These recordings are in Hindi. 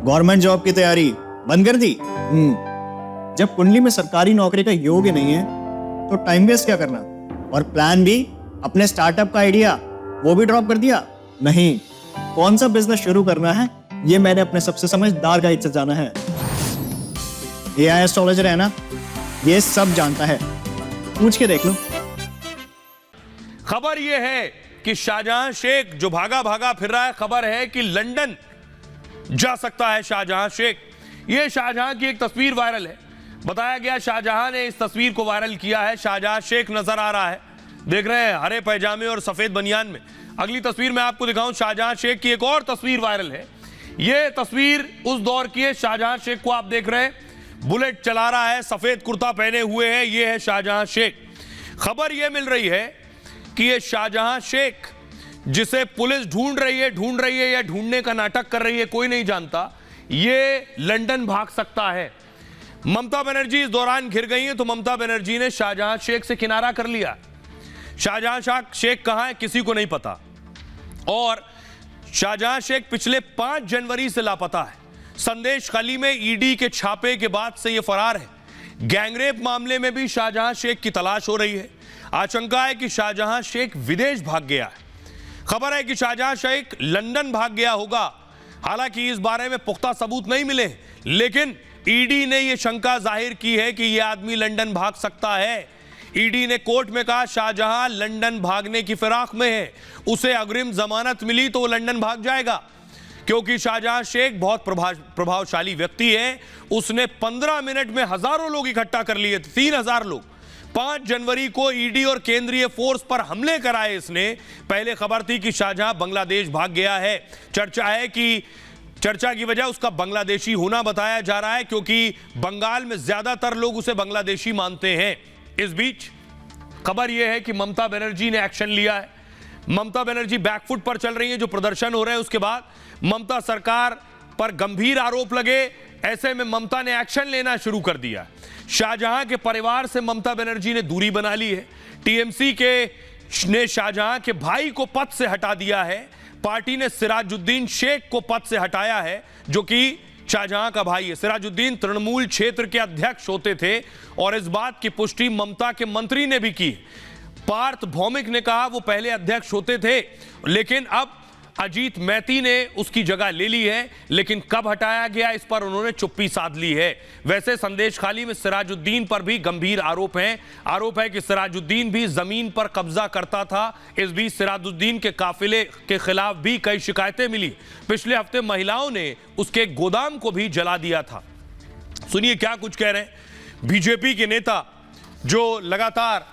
गवर्नमेंट जॉब की तैयारी बंद कर दी। जब कुंडली में सरकारी नौकरी का योग ही नहीं है तो टाइम वेस्ट क्या करना। और प्लान भी, अपने स्टार्टअप का आइडिया वो भी ड्रॉप कर दिया। नहीं, कौन सा बिजनेस शुरू करना है ये मैंने अपने सबसे समझदार गाइड से जाना है। एआई एस्ट्रोलॉजर है ना, ये सब जानता है, पूछ के देख लो। खबर यह है कि शाहजहां शेख जो भागा भागा फिर रहा है, खबर है कि लंदन जा सकता है शाहजहां शेख। यह शाहजहां की एक तस्वीर वायरल है। बताया गया शाहजहां ने इस तस्वीर को वायरल किया है। शाहजहां शेख नजर आ रहा है, देख रहे हैं, हरे पैजामे और सफेद बनियान में। अगली तस्वीर मैं आपको दिखाऊं, शाहजहां शेख की एक और तस्वीर वायरल है। यह तस्वीर उस दौर की है। शाहजहां शेख को आप देख रहे हैं, बुलेट चला रहा है, सफेद कुर्ता पहने हुए है। यह है शाहजहां शेख। खबर यह मिल रही है कि यह शाहजहां शेख जिसे पुलिस ढूंढ रही है या ढूंढने का नाटक कर रही है, कोई नहीं जानता, यह लंदन भाग सकता है। ममता बनर्जी इस दौरान घिर गई है तो ममता बनर्जी ने शाहजहां शेख से किनारा कर लिया। शाहजहां शेख कहां है किसी को नहीं पता। और शाहजहां शेख पिछले 5 जनवरी से लापता है। संदेश खाली में ईडी के छापे के बाद से यह फरार है। गैंगरेप मामले में भी शाहजहां शेख की तलाश हो रही है। आशंका है कि शाहजहां शेख विदेश भाग गया है। खबर है कि शाहजहां शेख लंदन भाग गया होगा। हालांकि इस बारे में पुख्ता सबूत नहीं मिले, लेकिन ईडी ने यह शंका जाहिर की है कि यह आदमी लंदन भाग सकता है। ईडी ने कोर्ट में कहा शाहजहां लंदन भागने की फिराक में है, उसे अग्रिम जमानत मिली तो वो लंदन भाग जाएगा। क्योंकि शाहजहां शेख बहुत प्रभावशाली व्यक्ति है। उसने 15 मिनट में हजारों लोग इकट्ठा कर लिए थे, 3000 लोग। 5 जनवरी को ईडी और केंद्रीय फोर्स पर हमले कराए इसने। पहले खबर थी कि शाहजहां बांग्लादेश भाग गया है। चर्चा है कि चर्चा की वजह उसका बांग्लादेशी होना बताया जा रहा है, क्योंकि बंगाल में ज्यादातर लोग उसे बांग्लादेशी मानते हैं। इस बीच खबर यह है कि ममता बनर्जी ने एक्शन लिया है। ममता बनर्जी बैकफुट पर चल रही है। जो प्रदर्शन हो रहे हैं उसके बाद ममता सरकार पर गंभीर आरोप लगे, ऐसे में ममता ने एक्शन लेना शुरू कर दिया। शाहजहां के परिवार से ममता बनर्जी ने दूरी बना ली है। टीएमसी ने शाहजहां के भाई को पद से हटा दिया है। पार्टी ने सिराजुद्दीन शेख को पद से हटाया है, जो कि शाहजहां का भाई है। सिराजुद्दीन तृणमूल क्षेत्र के अध्यक्ष होते थे और इस बात की पुष्टि ममता के मंत्री ने भी की। पार्थ भौमिक ने कहा वो पहले अध्यक्ष होते थे, लेकिन अब अजीत मैती ने उसकी जगह ले ली है। लेकिन कब हटाया गया इस पर उन्होंने चुप्पी साध ली है। वैसे संदेश खाली में सिराजुद्दीन पर भी गंभीर आरोप हैं। आरोप है कि सिराजुद्दीन भी जमीन पर कब्जा करता था। इस बीच सिराजुद्दीन के काफिले के खिलाफ भी कई शिकायतें मिली। पिछले हफ्ते महिलाओं ने उसके गोदाम को भी जला दिया था। सुनिए क्या कुछ कह रहे हैं बीजेपी के नेता जो लगातार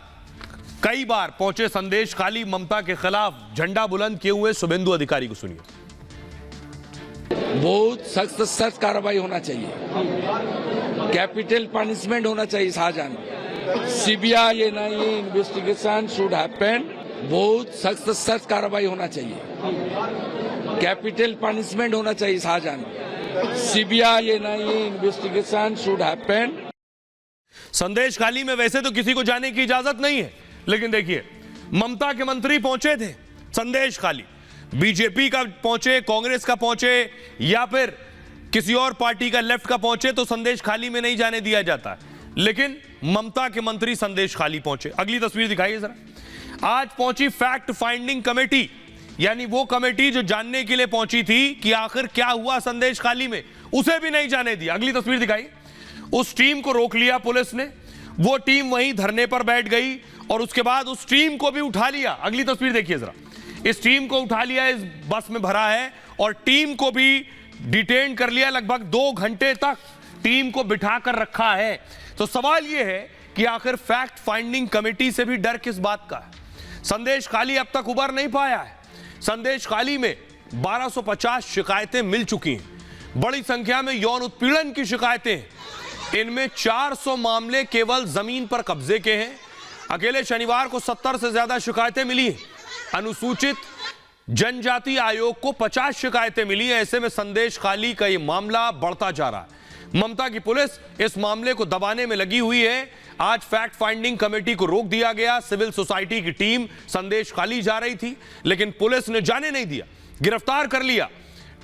कई बार पहुंचे संदेश खाली ममता के खिलाफ झंडा बुलंद किए हुए शुभेंदु अधिकारी को सुनिए। बहुत सख्त कार्रवाई होना चाहिए, कैपिटल पनिशमेंट होना चाहिए Shahjahan. CBI NIA investigation should happen. बहुत सख्त कार्रवाई होना चाहिए, कैपिटल पनिशमेंट होना चाहिए Shahjahan. CBI NIA investigation should happen. Sandeshkhali में वैसे तो किसी को जाने की इजाजत नहीं है, लेकिन देखिए ममता के मंत्री पहुंचे थे संदेश खाली। बीजेपी का पहुंचे, कांग्रेस का पहुंचे या फिर किसी और पार्टी का लेफ्ट का पहुंचे तो संदेश खाली में नहीं जाने दिया जाता, लेकिन ममता के मंत्री संदेश खाली पहुंचे। अगली तस्वीर दिखाइए जरा। आज पहुंची फैक्ट फाइंडिंग कमेटी, यानी वो कमेटी जो जानने के लिए पहुंची थी कि आखिर क्या हुआ संदेश खाली में, उसे भी नहीं जाने दिया। अगली तस्वीर दिखाइए। उस टीम को रोक लिया पुलिस ने, वो टीम वहीं धरने पर बैठ गई और उसके बाद उस टीम को भी उठा लिया। अगली तस्वीर देखिए जरा। इस टीम को उठा लिया, इस बस में भरा है और टीम को भी डिटेन कर लिया। लगभग 2 घंटे तक टीम को बिठा कर रखा है। तो सवाल यह है कि आखिर फैक्ट फाइंडिंग कमेटी से भी डर किस बात का है। संदेश खाली अब तक उबर नहीं पाया है। संदेश खाली में 1250 शिकायतें मिल चुकी हैं। बड़ी संख्या में यौन उत्पीड़न की शिकायतें, इनमें 400 मामले केवल जमीन पर कब्जे के हैं। अकेले शनिवार को 70 से ज्यादा शिकायतें मिली हैं। अनुसूचित जनजाति आयोग को 50 शिकायतें मिली हैं। ऐसे में संदेश खाली का यह मामला बढ़ता जा रहा है। ममता की पुलिस इस मामले को दबाने में लगी हुई है। आज फैक्ट फाइंडिंग कमेटी को रोक दिया गया। सिविल सोसाइटी की टीम संदेश खाली जा रही थी, लेकिन पुलिस ने जाने नहीं दिया, गिरफ्तार कर लिया।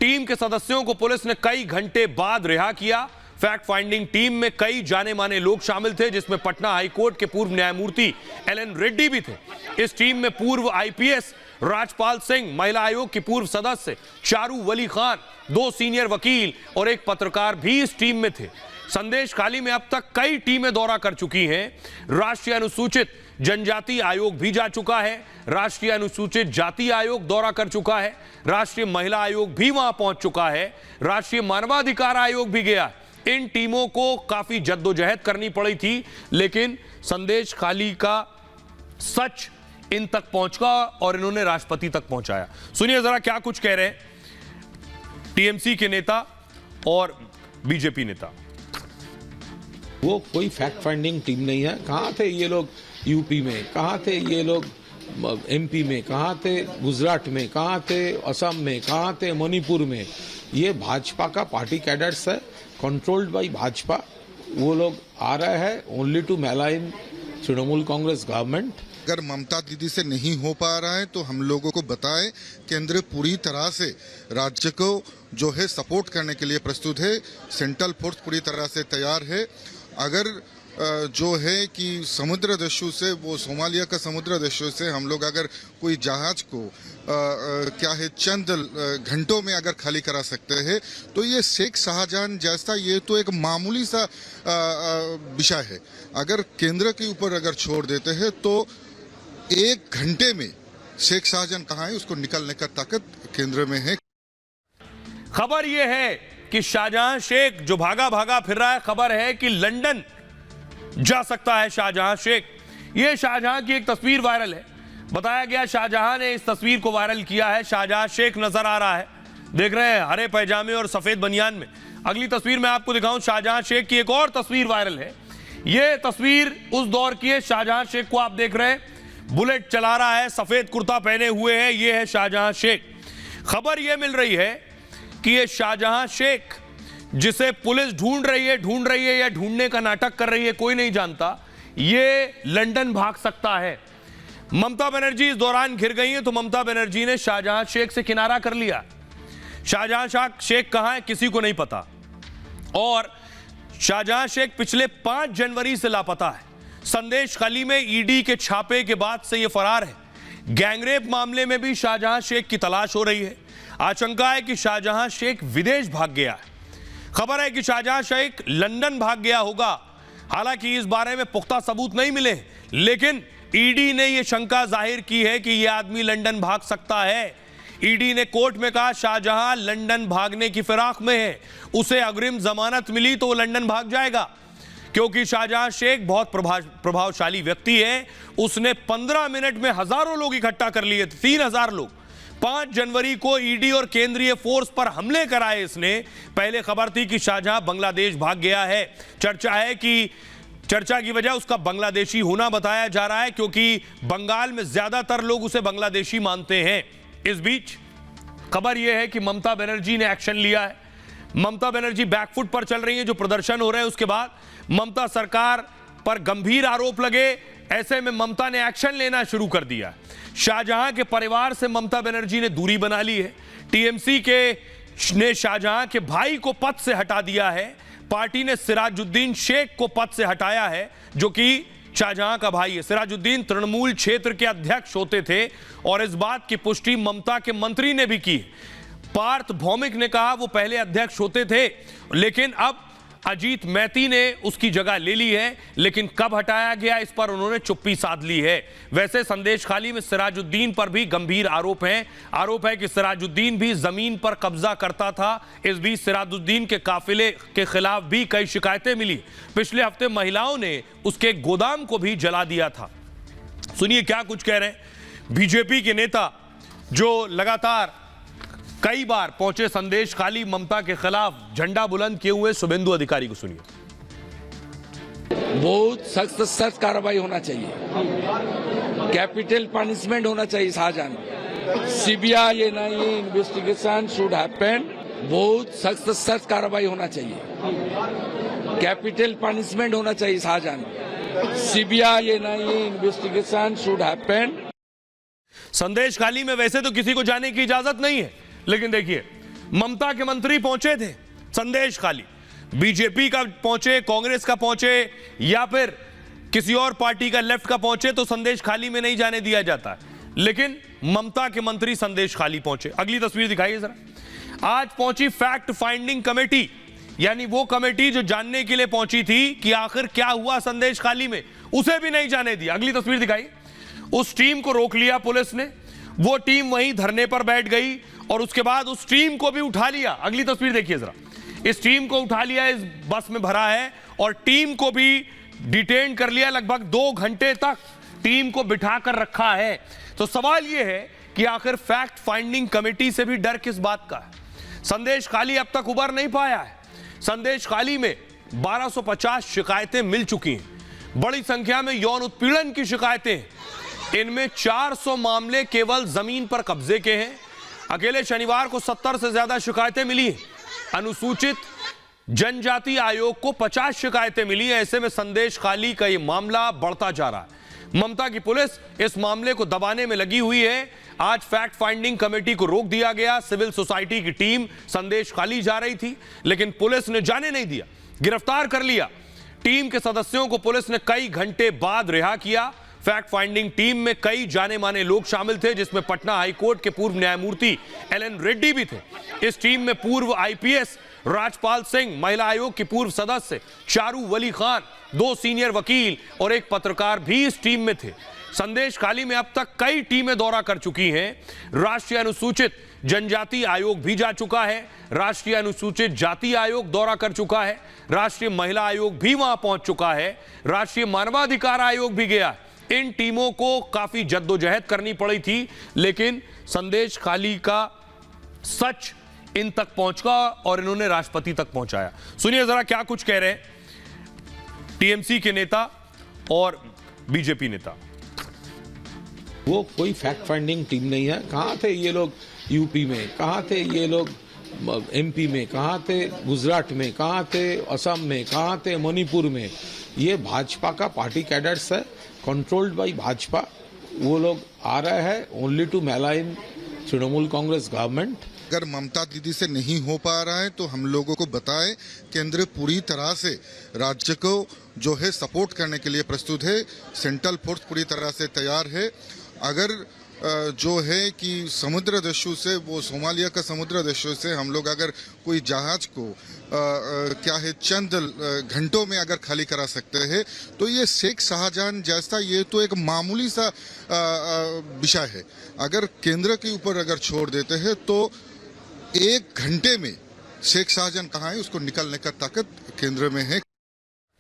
टीम के सदस्यों को पुलिस ने कई घंटे बाद रिहा किया। फैक्ट फाइंडिंग टीम में कई जाने माने लोग शामिल थे, जिसमें पटना हाईकोर्ट के पूर्व न्यायमूर्ति एल.एन. रेड्डी भी थे। इस टीम में पूर्व आईपीएस राजपाल सिंह, महिला आयोग की पूर्व सदस्य चारू वली खान, 2 सीनियर वकील और एक पत्रकार भी इस टीम में थे। संदेश खाली में अब तक कई टीमें दौरा कर चुकी हैं। राष्ट्रीय अनुसूचित जनजाति आयोग भी जा चुका है, राष्ट्रीय अनुसूचित जाति आयोग दौरा कर चुका है, राष्ट्रीय महिला आयोग भी वहां पहुंच चुका है, राष्ट्रीय मानवाधिकार आयोग भी गया है। इन टीमों को काफी जद्दोजहद करनी पड़ी थी, लेकिन संदेश खाली का सच इन तक पहुंचा और इन्होंने राष्ट्रपति तक पहुंचाया। सुनिए जरा क्या कुछ कह रहे हैं टीएमसी के नेता और बीजेपी नेता। वो कोई फैक्ट फाइंडिंग टीम नहीं है। कहाँ थे ये लोग यूपी में, कहाँ थे ये लोग एमपी में, कहाँ थे गुजरात में, कहाँ थे असम में, कहाँ थे मणिपुर में। ये भाजपा का पार्टी कैडर्स है, कंट्रोल्ड बाय भाजपा। वो लोग आ रहे हैं only to malign Trinamool Congress government. अगर ममता दीदी से नहीं हो पा रहा है तो हम लोगों को बताएं, केंद्र पूरी तरह से राज्य को जो है सपोर्ट करने के लिए प्रस्तुत है। सेंट्रल फोर्स पूरी तरह से तैयार है। अगर जो है कि समुद्र दस्यु से, वो सोमालिया का समुद्र दस्यु से हम लोग अगर कोई जहाज को क्या है चंद घंटों में अगर खाली करा सकते हैं, तो ये शेख शाहजहां जैसा ये तो एक मामूली सा विषय है। अगर केंद्र के ऊपर अगर छोड़ देते हैं तो 1 घंटे में शेख शाहजहां कहाँ है उसको निकलने का ताकत केंद्र में है। खबर यह है कि शाहजहां शेख जो भागा भागा फिर रहा है, खबर है कि लंदन जा सकता है शाहजहां शेख। यह शाहजहां की एक तस्वीर वायरल है। बताया गया शाहजहां ने इस तस्वीर को वायरल किया है। शाहजहां शेख नजर आ रहा है, देख रहे हैं, हरे पैजामे और सफेद बनियान में। अगली तस्वीर मैं आपको दिखाऊं, शाहजहां शेख की एक और तस्वीर वायरल है। यह तस्वीर उस दौर की है। शाहजहां शेख को आप देख रहे हैं, बुलेट चला रहा है, सफेद कुर्ता पहने हुए है। यह है शाहजहां शेख। खबर यह मिल रही है कि यह शाहजहां शेख जिसे पुलिस ढूंढ रही है या ढूंढने का नाटक कर रही है, कोई नहीं जानता, ये लंदन भाग सकता है। ममता बनर्जी इस दौरान घिर गई है, तो ममता बनर्जी ने शाहजहां शेख से किनारा कर लिया। शाहजहां शेख कहां है किसी को नहीं पता, और शाहजहां शेख पिछले 5 जनवरी से लापता है। संदेश खाली में ईडी के छापे के बाद से यह फरार है। गैंगरेप मामले में भी शाहजहां शेख की तलाश हो रही है। आशंका है कि शाहजहां शेख विदेश भाग गया है। खबर है कि शाहजहां शेख लंदन भाग गया होगा। हालांकि इस बारे में पुख्ता सबूत नहीं मिले, लेकिन ईडी ने यह शंका जाहिर की है कि यह आदमी लंदन भाग सकता है। ईडी ने कोर्ट में कहा शाहजहां लंदन भागने की फिराक में है, उसे अग्रिम जमानत मिली तो वो लंदन भाग जाएगा, क्योंकि शाहजहां शेख बहुत प्रभावशाली व्यक्ति है। उसने 15 मिनट में हजारों लोग इकट्ठा कर लिए थे, 3000 लोग। 5 जनवरी को ईडी और केंद्रीय फोर्स पर हमले कराए इसने। पहले खबर थी कि शाहजहां बांग्लादेश भाग गया है। चर्चा है कि चर्चा की वजह उसका बांग्लादेशी होना बताया जा रहा है, क्योंकि बंगाल में ज्यादातर लोग उसे बांग्लादेशी मानते हैं। इस बीच खबर यह है कि ममता बनर्जी ने एक्शन लिया है। ममता बनर्जी बैकफुट पर चल रही है। जो प्रदर्शन हो रहे हैं उसके बाद ममता सरकार पर गंभीर आरोप लगे, ऐसे में ममता ने एक्शन लेना शुरू कर दिया। शाहजहां के परिवार से ममता बनर्जी ने दूरी बना ली है। टीएमसी ने शाहजहां के भाई को पद से हटा दिया है। पार्टी ने सिराजुद्दीन शेख को पद से हटाया है, जो कि शाहजहां का भाई है। सिराजुद्दीन तृणमूल क्षेत्र के अध्यक्ष होते थे, और इस बात की पुष्टि ममता के मंत्री ने भी की। पार्थ भौमिक ने कहा वो पहले अध्यक्ष होते थे, लेकिन अब अजीत मैती ने उसकी जगह ले ली है। लेकिन कब हटाया गया, इस पर उन्होंने चुप्पी साध ली है। वैसे संदेश खाली में सिराजुद्दीन पर भी गंभीर आरोप हैं। आरोप है कि सिराजुद्दीन भी जमीन पर कब्जा करता था। इस बीच सिराजुद्दीन के काफिले के खिलाफ भी कई शिकायतें मिली। पिछले हफ्ते महिलाओं ने उसके गोदाम को भी जला दिया था। सुनिए क्या कुछ कह रहे हैं बीजेपी के नेता, जो लगातार कई बार पहुंचे संदेश खाली ममता के खिलाफ झंडा बुलंद किए हुए शुभेंदु अधिकारी को सुनिए। बहुत सख्त कार्रवाई होना चाहिए, कैपिटल पनिशमेंट होना चाहिए Shahjahan. CBI NIA investigation should happen. बहुत सख्त कार्रवाई होना चाहिए, कैपिटल पनिशमेंट होना चाहिए Shahjahan. CBI NIA investigation should happen. Sandeshkhali में वैसे तो किसी को जाने की इजाजत नहीं है, लेकिन देखिए ममता के मंत्री पहुंचे थे संदेश खाली, बीजेपी का पहुंचे, कांग्रेस का पहुंचे या फिर किसी और पार्टी का लेफ्ट का पहुंचे तो संदेश खाली में नहीं जाने दिया जाता, लेकिन ममता के मंत्री संदेश खाली पहुंचे। अगली तस्वीर दिखाइए जरा। आज पहुंची फैक्ट फाइंडिंग कमेटी, यानी वो कमेटी जो जानने के लिए पहुंची थी कि आखिर क्या हुआ संदेश खाली में, उसे भी नहीं जाने दिया। अगली तस्वीर दिखाइए। उस टीम को रोक लिया पुलिस ने, वो टीम वहीं धरने पर बैठ गई और उसके बाद उस टीम को भी उठा लिया। अगली तस्वीर देखिए जरा। इस टीम को उठा लिया, इस बस में भरा है और टीम को भी डिटेन कर लिया। लगभग 2 घंटे तक टीम को बिठा कर रखा है। तो सवाल यह है कि आखिर फैक्ट फाइंडिंग कमेटी से भी डर किस बात का है? संदेश खाली अब तक उबर नहीं पाया है। संदेश खाली में 1250 शिकायतें मिल चुकी हैं, बड़ी संख्या में यौन उत्पीड़न की शिकायतें, इनमें 400 मामले केवल जमीन पर कब्जे के हैं। अकेले शनिवार को 70 से ज्यादा शिकायतें मिली हैं। अनुसूचित जनजाति आयोग को 50 शिकायतें मिली हैं। ऐसे में संदेश खाली का यह मामला बढ़ता जा रहा है। ममता की पुलिस इस मामले को दबाने में लगी हुई है। आज फैक्ट फाइंडिंग कमेटी को रोक दिया गया। सिविल सोसाइटी की टीम संदेश खाली जा रही थी, लेकिन पुलिस ने जाने नहीं दिया, गिरफ्तार कर लिया। टीम के सदस्यों को पुलिस ने कई घंटे बाद रिहा किया। फैक्ट फाइंडिंग टीम में कई जाने माने लोग शामिल थे, जिसमें पटना हाईकोर्ट के पूर्व न्यायमूर्ति एलन रेड्डी भी थे। इस टीम में पूर्व आईपीएस राजपाल सिंह, महिला आयोग की पूर्व सदस्य चारू वली खान, 2 सीनियर वकील और एक पत्रकार भी इस टीम में थे। संदेश खाली में अब तक कई टीमें दौरा कर चुकी हैं। राष्ट्रीय अनुसूचित जनजाति आयोग भी जा चुका है, राष्ट्रीय अनुसूचित जाति आयोग दौरा कर चुका है, राष्ट्रीय महिला आयोग भी वहां पहुंच चुका है, राष्ट्रीय मानवाधिकार आयोग भी गया है। इन टीमों को काफी जद्दोजहद करनी पड़ी थी, लेकिन संदेश खाली का सच इन तक पहुंचा और इन्होंने राष्ट्रपति तक पहुंचाया। सुनिए जरा क्या कुछ कह रहे हैं टीएमसी के नेता और बीजेपी नेता। वो कोई फैक्ट फाइंडिंग टीम नहीं है। कहाँ थे ये लोग यूपी में, कहाँ थे ये लोग एमपी में, कहाँ थे गुजरात में, कहाँ थे असम में, कहाँ थे मणिपुर में। ये भाजपा का पार्टी कैडर्स है, कंट्रोल्ड बाय भाजपा। वो लोग आ रहे हैं only to malign Trinamool Congress government. अगर ममता दीदी से नहीं हो पा रहा है तो हम लोगों को बताएं, केंद्र पूरी तरह से राज्य को जो है सपोर्ट करने के लिए प्रस्तुत है। सेंट्रल फोर्स पूरी तरह से तैयार है। अगर जो है कि समुद्र देशों से, वो सोमालिया का समुद्र देशों से हम लोग अगर कोई जहाज को क्या है चंद घंटों में अगर खाली करा सकते हैं, तो ये शेख शाहजहां जैसा ये तो एक मामूली सा विषय है। अगर केंद्र के ऊपर अगर छोड़ देते हैं तो 1 घंटे में शेख शाहजहां कहाँ है उसको निकालने का ताकत केंद्र में है।